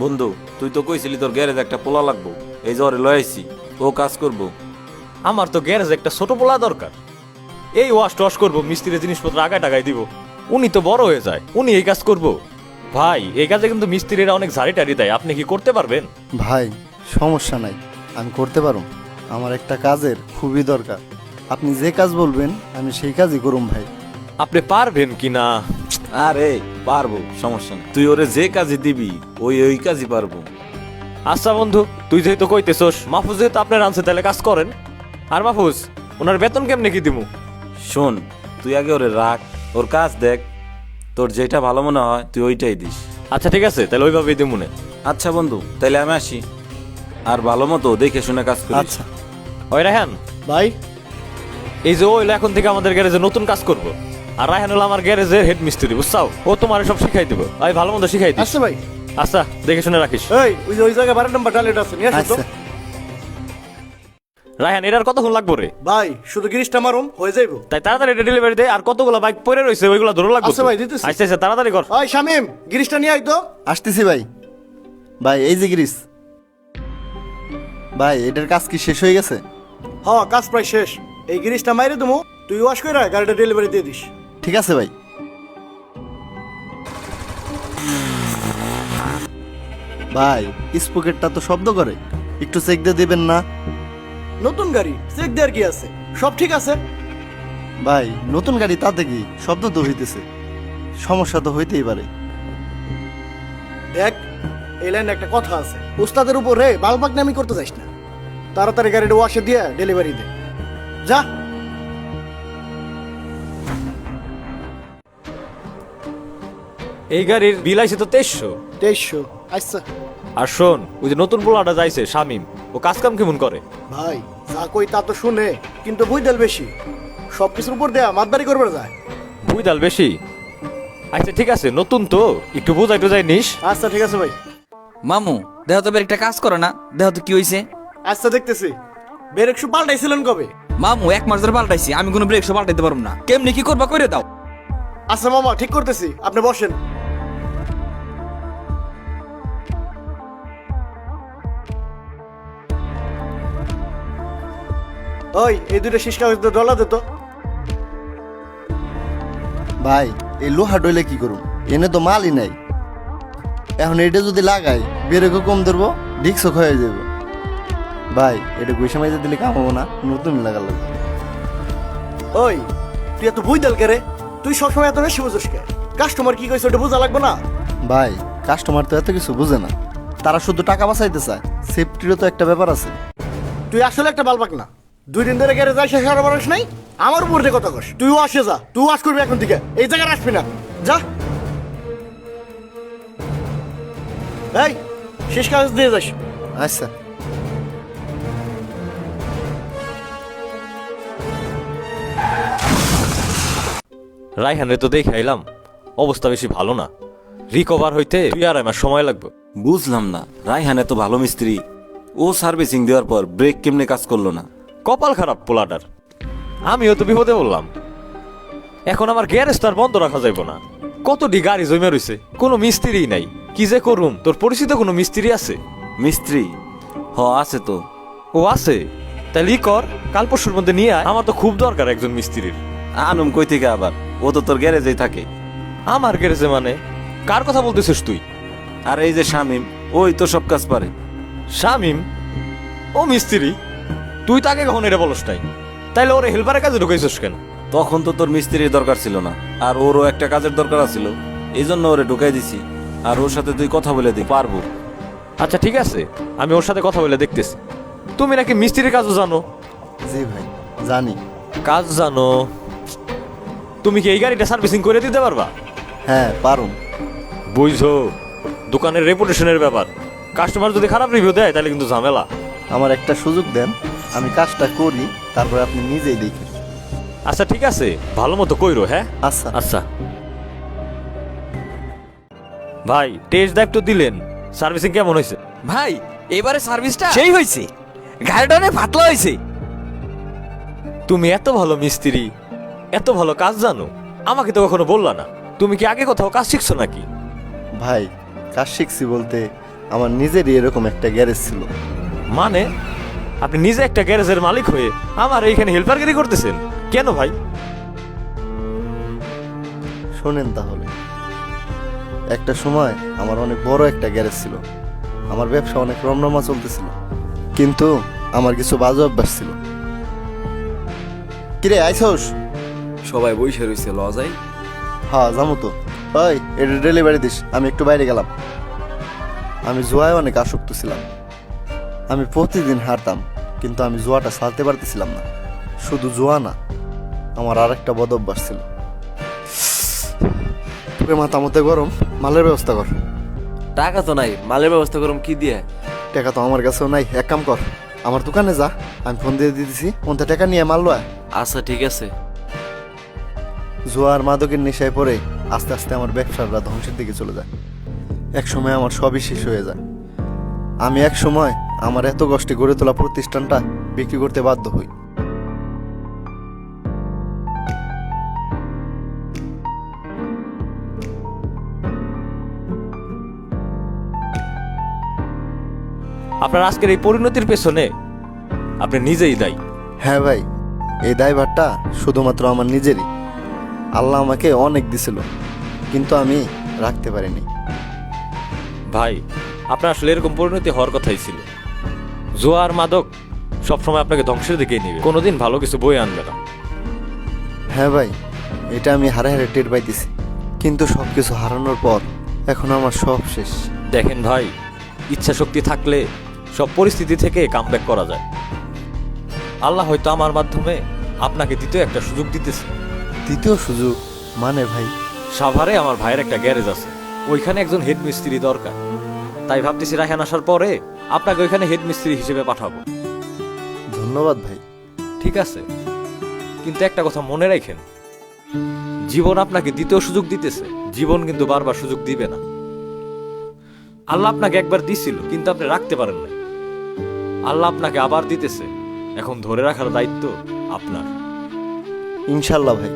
বন্ধু তুই তো কইছিলি তোর গ্যারেজ একটা পোলা লাগবো, এই জ্বরে লয় আইছি, ও কাজ করবো। আমার তো গ্যারেজে একটা ছোট পোলা দরকার। এই ওয়াশ টশ করবো, মিস্ত্রির জিনিসপত্র আগায় টাগায় দিব। উনি তো বড় হয়ে যায়, উনি এই কাজ করবো। ভাই এই কাজে কিন্তু মিস্ত্রিরা অনেক ঝাড়ি টাড়ি দেয়, আপনি কি করতে পারবেন? ভাই সমস্যা নাই, আমি করতে পারুম। আমার একটা কাজের খুবই দরকার, আপনি যে কাজ বলবেন আমি সেই কাজই করুম ভাই। আপনি পারবেন কি না? আরে পারবো, সমস্যা নেই, তুই ওরে যে কাজে দিবি ওই কাজই পারবো। আচ্ছা বন্ধু, তুই যেহেতু কইতেছস, মাহফুজ যেহেতু আপনার আনছে, তাহলে কাজ করেন। আর মাহফুজ, ওনার বেতন কেমনে কি দিমু? শোন, তুই আগে ওরে রাখ, ওর কাজ দেখ, তোর যেটা ভালো মনে হয় তুই ওইটাই দিস। আচ্ছা ঠিক আছে, তাহলে ওইভাবেই দিমুনে। আচ্ছা বন্ধু, তাইলে আমি আসি, আর ভালো মতো দেখে শুনে কাজ করিস। আচ্ছা ওই রায়হান ভাই। এই যে ও হলো এখন থেকে আমাদের গ্যারেজে নতুন কাজ করবো, আর রায়হান হলো আমার গ্যারেজের হেড মিস্ত্রি, বুঝছাও? ও তোমার সব শিখাই দিব, আমি ভালো মতো শিখাই দিস। আচ্ছা ভাই, আচ্ছা দেখে শুনে রাখিস। এই ওই জায়গায় 12 নম্বর টয়লেট আছে, নিয়ে আসো তো। আচ্ছা রায়হান এটার কতক্ষণ লাগবো রে? ভাই শুধু গিরিশটা মারুম হয়ে যাইবো। তাই তাড়াতাড়ি এটা ডেলিভারি দে, আর কতগুলো বাইক পড়ে রয়েছে ওইগুলো ধরে লাগবে। আচ্ছা ভাই, দিতেছি। আচ্ছা আচ্ছা তাড়াতাড়ি কর। ওই শামিম, গিরিশটা নিয়ে আই তো। আসতেছি ভাই। ভাই এই যে গ্রিস, ভাই এটার কাজ কি শেষ হয়ে গেছে? হ্যাঁ, কাজ প্রায় শেষ। এই গিরিশটা মাইরে দেবো, তুই ওয়াশ করে গাড়িটা ডেলিভারি দিয়ে দিস। ঠিক আছে ভাই। ভাই স্পকেটটা তো শব্দ করে, একটু চেক দিয়ে দিবেন না? নতুন গাড়ি, চেক দেওয়ার কি আছে, সব ঠিক আছে। ভাই নতুন গাড়ি, তাতে কি শব্দ তো হইতেছে, সমস্যা তো হইতেই পারে। দেখ, এই লাইনে একটা কথা আছে, উস্তাদের উপরে বালবাগ নামি করতে যাস না। তাড়াতাড়ি গাড়িটা ওয়াশে দিয়ে ডেলিভারি দে, যা। এই গাড়ির বিল আইছে তো 2300। 2300। আচ্ছা আর শোন, ওই যে নতুন পোলাটা যাইছে শামিম, ও কাজ কাম কেমন করে? ভাই, যা কই তা তো শুনে, কিন্তু বুঝদাল বেশি, সব কিছুর উপর দেয়া মাতবারি করবে যায়। বুঝাল বেশি? আচ্ছা ঠিক আছে, নতুন তো একটু বুঝাই টুজাই নিস। আচ্ছা ঠিক আছে ভাই। মামু দেহ তো একটা কাজ করো না, দেহ তো কি হইছে? আচ্ছা দেখতেছি। ব্রেক শু পাল্টাইছিলেন কবে? মামু 1 মাস ধরে পাল্টাইছি, আমি কোনো ব্রেক শো পাল্টাইতে পারবো না। কেমনি কি করবা করে দাও। আচ্ছা মামা, ঠিক করতেছি, আপনি বসেন। ওই এই দুটো শীষ কাগজ ডলা দে তো। ভাই এই লোহা ডইলে কি করুম, এনে তো মালই নাই। এখন এটা যদি লাগাই বেরেকও কম ধরবো, ডিস্কও ক্ষয়ে যাব। ভাই এটা গুইসা মাইজে দিলে কাম হবো না, নতুন লাগা লাগবে। ওই তুই এত বুঝদাল কে রে? তুই সবসময় এত বেশি বুঝোস কে? কাস্টমার কি কইছে ওটা বোঝা লাগবে না? ভাই কাস্টমার তো এত কিছু বুঝে না, তারা শুধু টাকা বাঁচাইতে চায়, সেফটিরও তো একটা ব্যাপার আছে। তুই আসলে একটা বালবাক না। 2 দিন ধরে গেড়ে যাই, শেষ আর মানুষ নাই, আমার উপর দিয়ে কথা কস। তুই আসে যা, তুই ওয়াশ করবি এখন থেকে, এই জায়গায় আসবি না, যা। এই শেষ কাগজ দিয়ে যাস। আচ্ছা রায়হানের তো দেখে আইলাম, অবস্থা বেশি ভালো না, রিকভার হইতে 2 মাস সময় লাগবে। বুঝলাম না, রায়হান এত ভালো মিস্ত্রি, ও সার্ভিসিং দেওয়ার পর ব্রেক কেমনে কাজ করলো না? কপাল খারাপ পোলাটার। আমিও তো বিপদে বললাম, এখন আমার গ্যারেজ তো আর বন্ধ রাখা যাইব না। কতটি গাড়ি জমে রয়েছে, কোনো মিস্ত্রি নাই, কি যে করুম? তোর পরিচিত কোনো মিস্ত্রি আছে? মিস্ত্রি? আছে তো। ও আছে? তাহলে ই কর, কাল পরশুর মধ্যে নিয়ে আয়, আমার তো খুব দরকার একজন মিস্ত্রির। আনুম কই থেকে আবার? ও তো তোর গ্যারেজেই থাকে। আমার গ্যারেজে মানে? কার কথা বলতেছিস তুই? আর এই যে শামিম, ওই তো সব কাজ পারে। শামিম? ও মিস্ত্রি? তুই তাকে কখন এটা বলস নাই? তাইলে ওরে হেল্পারের কাজে ঢুকাইছিস কেন? তখন তো তোর মিস্ত্রির দরকার ছিল না, আর ওরও একটা কাজের দরকার ছিল, এই জন্য ওরে ঢুকাই দিছি। আর ওর সাথে তুই কথা বলে দি, পারবো। আচ্ছা ঠিক আছে, আমি ওর সাথে কথা বলে দেখতেছি। তুমি নাকি মিস্ত্রির কাজও জানো? জি ভাই জানি। কাজ জানো? তুমি কি এই গাড়িটা সার্ভিসিং করে দিতে পারবা? হ্যাঁ পারুম। বুঝছো, দোকানের রেপুটেশনের ব্যাপার, কাস্টমার যদি খারাপ রিভিউ দেয় তাহলে কিন্তু ঝামেলা। আমার একটা সুযোগ দেন, আমি কাজটা করি, তারপরে আপনি নিজেই দেখেন। আচ্ছা ঠিক আছে, ভালো মতো কইরো। হ্যাঁ আচ্ছা আচ্ছা ভাই, টেস্ট ড্রাইভ তো দিলেন, সার্ভিসিং কেমন হয়েছে? ভাই এবারে সার্ভিসটা সেই হইছে, গাড়িটা অনেক পাতলা হইছে। তুমি এত ভালো মিস্ত্রি, এত ভালো কাজ জানো, আমাকে তো কখনো বললা না। তুমি কি আগে কোথাও কাজ শিখছো নাকি? ভাই কাজ শিখছি বলতে আমার নিজেরই এরকম একটা গ্যারেজ ছিল। মানে আপনি নিজে একটা গ্যারেজের মালিক হয়ে আমার এইখানে হেল্পারগিরি করতেছেন কেন ভাই? শোনেন তাহলে, একটা সময় আমার অনেক বড় একটা গ্যারেজ ছিল, আমার ব্যবসা অনেক রমরমা চলতেছিল, কিন্তু আমার কিছু বাজে অভ্যাস ছিল। কিরে আইসোস? সবাই বইসে রইছে লজাই। হ্যাঁ যাবো তো। ওই এটা ডেলিভারি দিস, আমি একটু বাইরে গেলাম। আমি জুয়ায় অনেক আসক্ত ছিলাম, আমি প্রতিদিন হারতাম, কিন্তু আমি জুয়াটা ছাড়তে পারতেছিলাম না। শুধু জুয়া না, আমার আর একটা বদ অভ্যাস ছিল। তোকে মাথা মতে গরম, মালের ব্যবস্থা কর। টাকা তো নাই, মালের ব্যবস্থা করুম কি দিয়ে? টাকা তো আমার কাছেও নাই, এক কাম কর, আমার দোকানে যা, আমি ফোন দিয়ে দিতেছি, ওনতে টাকা নিয়ে মাল লয়। আচ্ছা ঠিক আছে। জুয়ার মাদকের নেশায় পড়ে আস্তে আস্তে আমার ব্যবসাটা ধ্বংসের দিকে চলে যায়। এক সময় আমার সবই শেষ হয়ে যায়। আমি এক সময় আমার এত কষ্টে গড়ে তোলা প্রতিষ্ঠানটা বিক্রি করতে বাধ্য হই। আপনার আজকের এই পরিণতির পেছনে আপনি নিজেই দায়ী। হ্যাঁ ভাই, এই দায়ভারটা শুধুমাত্র আমার নিজেরই। আল্লাহ আমাকে অনেক দিছিল, কিন্তু আমি রাখতে পারিনি। ভাই আপনার আসলে এরকম পরিণতি হওয়ার কথাই ছিল। জুয়া আর মাদক সবসময় আপনাকে ধ্বংসের দিকেই নেবে, কোনোদিন ভালো কিছু বয়ে আনবে না। হ্যাঁ ভাই, এটা আমি হারে হারে টের পাইতেছি, কিন্তু সব কিছু হারানোর পর এখন আমার সব শেষ। দেখেন ভাই, ইচ্ছা শক্তি থাকলে সব পরিস্থিতি থেকে কামব্যাক করা যায়। আল্লাহ হয়তো আমার মাধ্যমে আপনাকে দ্বিতীয় একটা সুযোগ দিতেছে। দ্বিতীয় সুযোগ মানে ভাই? সাভারে আমার ভাইয়ের একটা গ্যারেজ আছে, ওইখানে একজন হেড মিস্ত্রি দরকার। তাই ভাবতেছি রায়হান আসার পরে আপনাকে ওইখানে হেড মিস্ত্রি হিসেবে পাঠাবো। ধন্যবাদ ভাই। ঠিক আছে, কিন্তু একটা কথা মনে রাখেন, জীবন আপনাকে দ্বিতীয় সুযোগ দিতেছে, জীবন কিন্তু বারবার সুযোগ দিবে না। আল্লাহ আপনাকে একবার দিছিল, কিন্তু আপনি রাখতে পারেন না। আল্লাহ আপনাকে আবার দিতেছে, এখন ধরে রাখার দায়িত্ব আপনার। ইনশাল্লাহ ভাই।